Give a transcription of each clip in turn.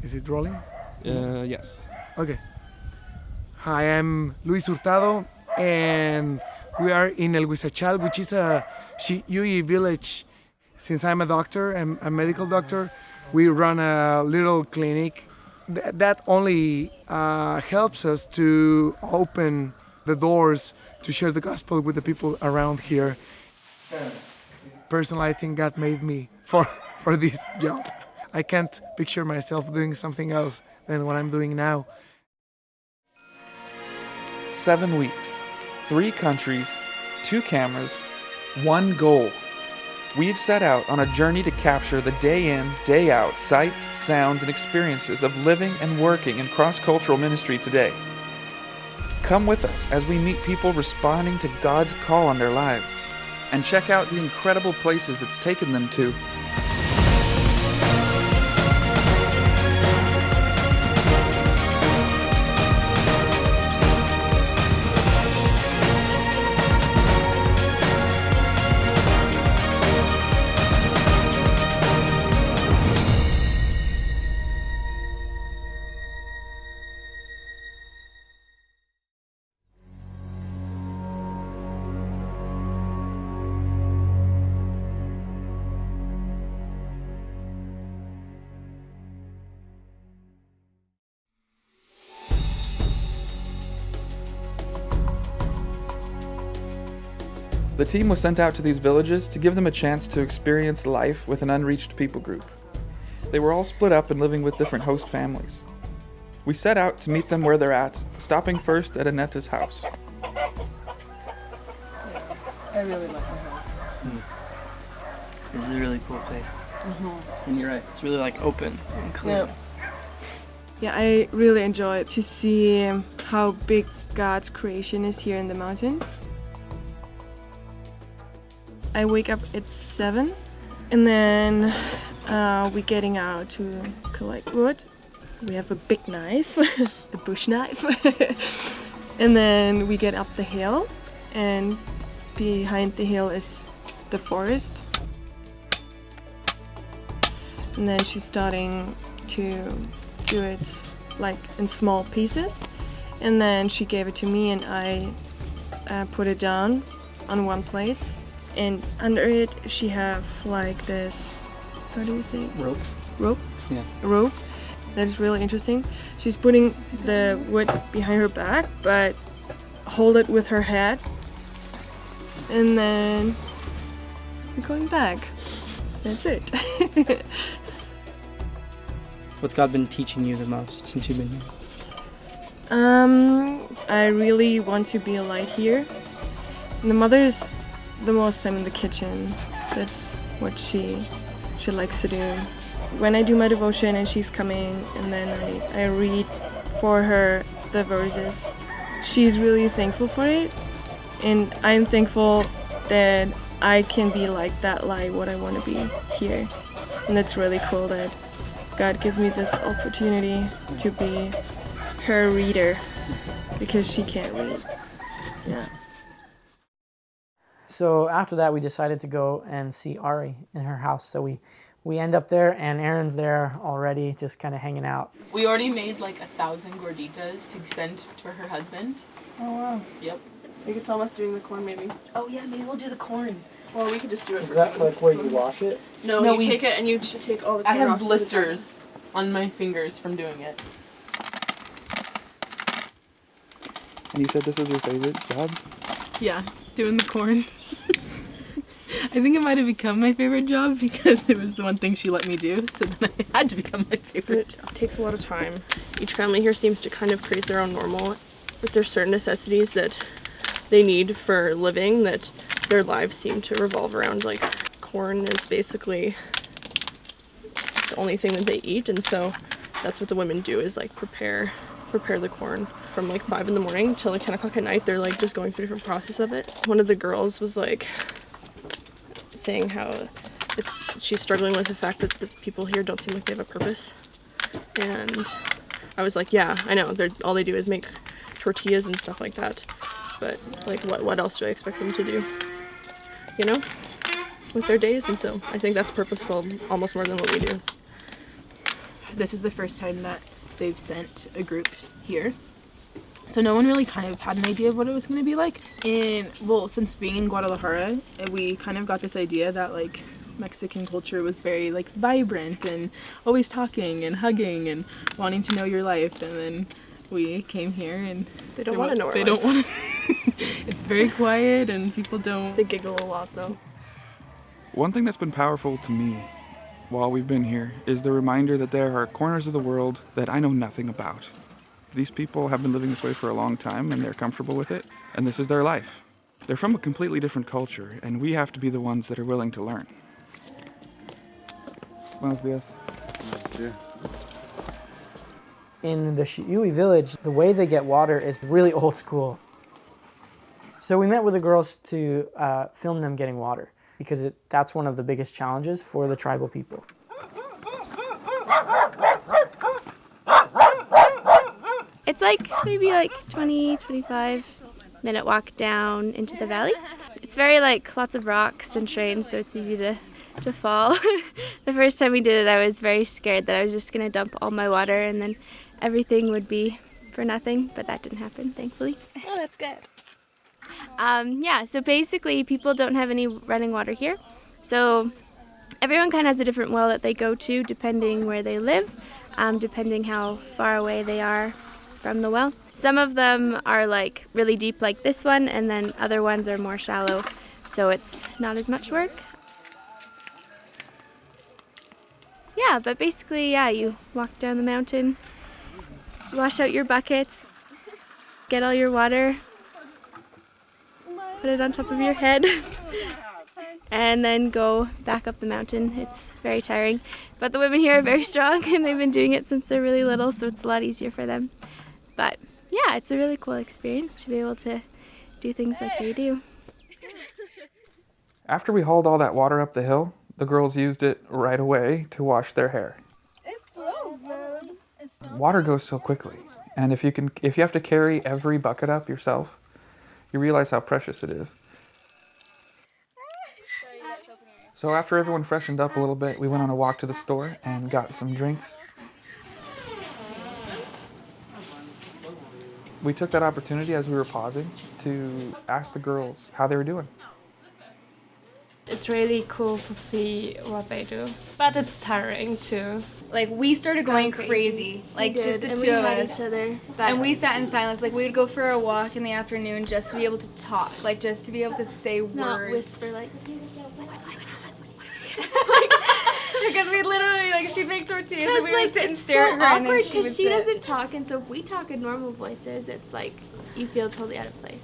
Is it rolling? Yes. Okay. Hi, I'm Luis Hurtado, and we are in El Huizachal, which is a Xi'úi village. Since I'm a doctor, I'm a medical doctor, we run a little clinic. That only helps us to open the doors to share the gospel with the people around here. Personally, I think God made me for this job. I can't picture myself doing something else than what I'm doing now. 7 weeks, 3 countries, 2 cameras, 1 goal. We've set out on a journey to capture the day in, day out sights, sounds, and experiences of living and working in cross-cultural ministry today. Come with us as we meet people responding to God's call on their lives, and check out the incredible places it's taken them to. The team was sent out to these villages to give them a chance to experience life with an unreached people group. They were all split up and living with different host families. We set out to meet them where they're at, stopping first at Aneta's house. I really like the house. This is a really cool place. And you're right, it's really like open and clear. Yeah, I really enjoy to see how big God's creation is here in the mountains. I wake up at 7 and then we're getting out to collect wood. We have a big knife, a bush knife. And then we get up the hill, and behind the hill is the forest. And then she's starting to do it like in small pieces. And then she gave it to me and I put it down on one place. And under it she have like this, how do you say? Rope. Rope? Yeah. A rope. That is really interesting. She's putting the wood behind her back, but hold it with her head. And then we're going back. That's it. What's God been teaching you the most since you've been here? I really want to be a light here. And the mother is the most time in the kitchen. That's what she likes to do. When I do my devotion and she's coming, and then I read for her the verses, she's really thankful for it, and I'm thankful that I can be like that light, what I want to be here. And it's really cool that God gives me this opportunity to be her reader, because she can't read. Yeah. So after that, we decided to go and see Ari in her house. So we end up there, and Aaron's there already, just kind of hanging out. We already made like 1,000 gorditas to send to her husband. Oh wow. Yep. You could film us doing the corn maybe. Oh yeah, maybe we'll do the corn. Or we could just do it Is for that kids. like where you wash it? No, No, you we- take it and you take all the I corn have off the blisters on my fingers from doing it. And you said this was your favorite job? Yeah, doing the corn. I think it might have become my favorite job because it was the one thing she let me do, so then it had to become my favorite job. It takes a lot of time. Each family here seems to kind of create their own normal, but there's certain necessities that they need for living that their lives seem to revolve around. Like corn is basically the only thing that they eat, and so that's what the women do, is like prepare the corn from like 5 in the morning till like 10 o'clock at night. They're like just going through different process of it. One of the girls was like saying how she's struggling with the fact that the people here don't seem like they have a purpose, and I was like, yeah, I know, all they do is make tortillas and stuff like that, but like what else do I expect them to do, you know, with their days? And so I think that's purposeful almost more than what we do. this is the first time that they've sent a group here. So no one really kind of had an idea of what it was going to be like. And well, since being in Guadalajara, we kind of got this idea that like Mexican culture was very like vibrant and always talking and hugging and wanting to know your life. And then we came here and They don't want to know our They life. don't want to. It's very quiet and people don't. They giggle a lot though. One thing that's been powerful to me while we've been here is the reminder that there are corners of the world that I know nothing about. These people have been living this way for a long time and they're comfortable with it, and this is their life. They're from a completely different culture, and we have to be the ones that are willing to learn. Buenos días. In the Xi'úi village, the way they get water is really old school. So we met with the girls to film them getting water, because that's one of the biggest challenges for the tribal people. It's like maybe like 25 minute walk down into the valley. It's very like lots of rocks and terrain, so it's easy to fall. The first time we did it, I was very scared that I was just gonna dump all my water and then everything would be for nothing, but that didn't happen, thankfully. Oh, that's good. Yeah, so basically people don't have any running water here. So everyone kind of has a different well that they go to depending where they live, depending how far away they are from the well. Some of them are like really deep like this one, and then other ones are more shallow, so it's not as much work. Yeah, but basically, yeah, you walk down the mountain, wash out your buckets, get all your water, put it on top of your head, and then go back up the mountain. It's very tiring, but the women here are very strong and they've been doing it since they're really little, so it's a lot easier for them. But yeah, it's a really cool experience to be able to do things like they do. After we hauled all that water up the hill, the girls used it right away to wash their hair. Water goes so quickly, and if you have to carry every bucket up yourself, you realize how precious it is. So after everyone freshened up a little bit, we went on a walk to the store and got some drinks. We took that opportunity as we were pausing to ask the girls how they were doing. It's really cool to see what they do, but it's tiring too. Like, we started going crazy, like just the two of us. And we sat in silence. Like, we would go for a walk in the afternoon just to be able to talk, like just to be able to say Not words. whisper like, Because we literally, like, she'd make tortillas and we would sit and it's stare so at her and then awkward she would because she sit. doesn't talk, and so if we talk in normal voices, it's like you feel totally out of place.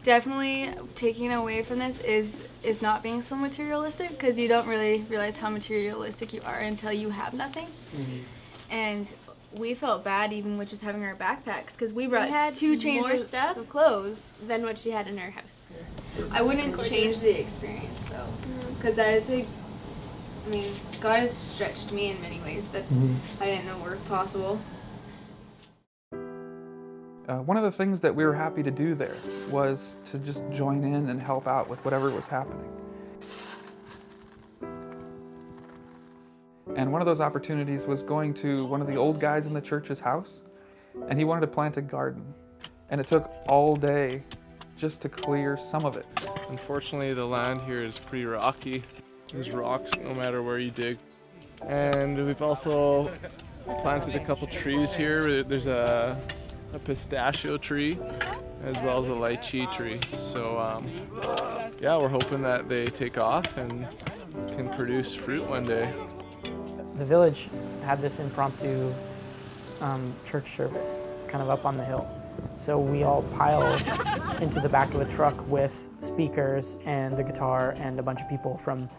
Definitely taking away from this is not being so materialistic, because you don't really realize how materialistic you are until you have nothing. Mm-hmm. And we felt bad even with just having our backpacks, because we brought had 2 changes more stuff of clothes. than what she had in her house. I wouldn't change the experience though, because I was like, I mean, God has stretched me in many ways that I didn't know were possible. One of the things that we were happy to do there was to just join in and help out with whatever was happening. And one of those opportunities was going to one of the old guys in the church's house, and he wanted to plant a garden. And it took all day just to clear some of it. Unfortunately, the land here is pretty rocky. There's rocks no matter where you dig. And we've also planted a couple trees here. There's a pistachio tree as well as a lychee tree. So yeah, we're hoping that they take off and can produce fruit one day. The village had this impromptu church service kind of up on the hill. So we all piled into the back of a truck with speakers and the guitar and a bunch of people from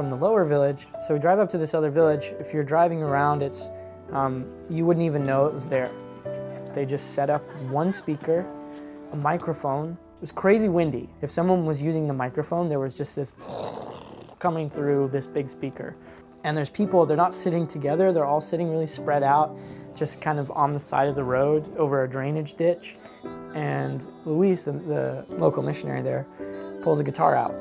the lower village. So we drive up to this other village. If you're driving around, it's you wouldn't even know it was there. They just set up one speaker, a microphone. It was crazy windy. If someone was using the microphone, there was just this coming through this big speaker. And there's people, they're not sitting together, they're all sitting really spread out, just kind of on the side of the road over a drainage ditch. And Luis, the local missionary there, pulls a guitar out.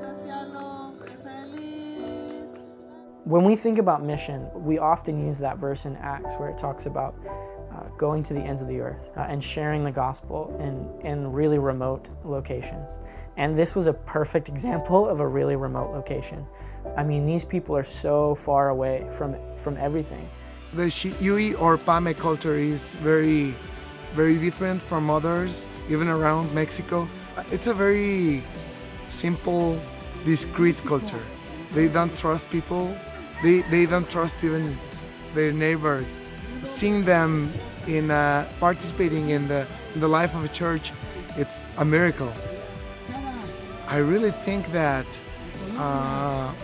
When we think about mission, we often use that verse in Acts where it talks about going to the ends of the earth and sharing the gospel in really remote locations. And this was a perfect example of a really remote location. I mean, these people are so far away from everything. The Xi'úi or Pame culture is very, very different from others, even around Mexico. It's a very simple, discreet culture. They don't trust people. They don't trust even their neighbors. Seeing them in participating in the life of a church, it's a miracle. I really think that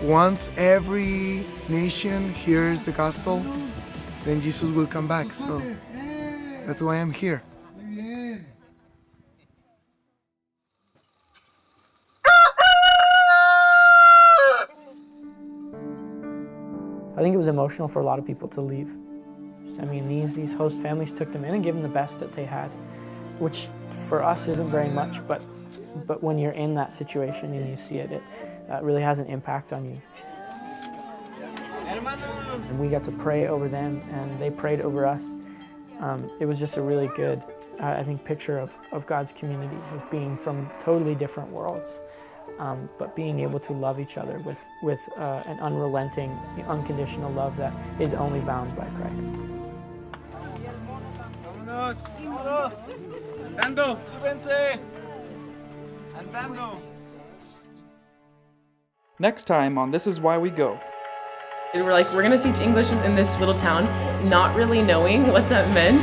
once every nation hears the gospel, then Jesus will come back. So that's why I'm here. I think it was emotional for a lot of people to leave. I mean, these host families took them in and gave them the best that they had, which for us isn't very much, but when you're in that situation and you see it, it really has an impact on you. And we got to pray over them, and they prayed over us. It was just a really good, I think, picture of God's community, of being from totally different worlds, but being able to love each other with an unrelenting, unconditional love that is only bound by Christ. Andando. Súbense. Andando. Next time on This Is Why We Go. We were like, we're gonna teach English in this little town, not really knowing what that meant.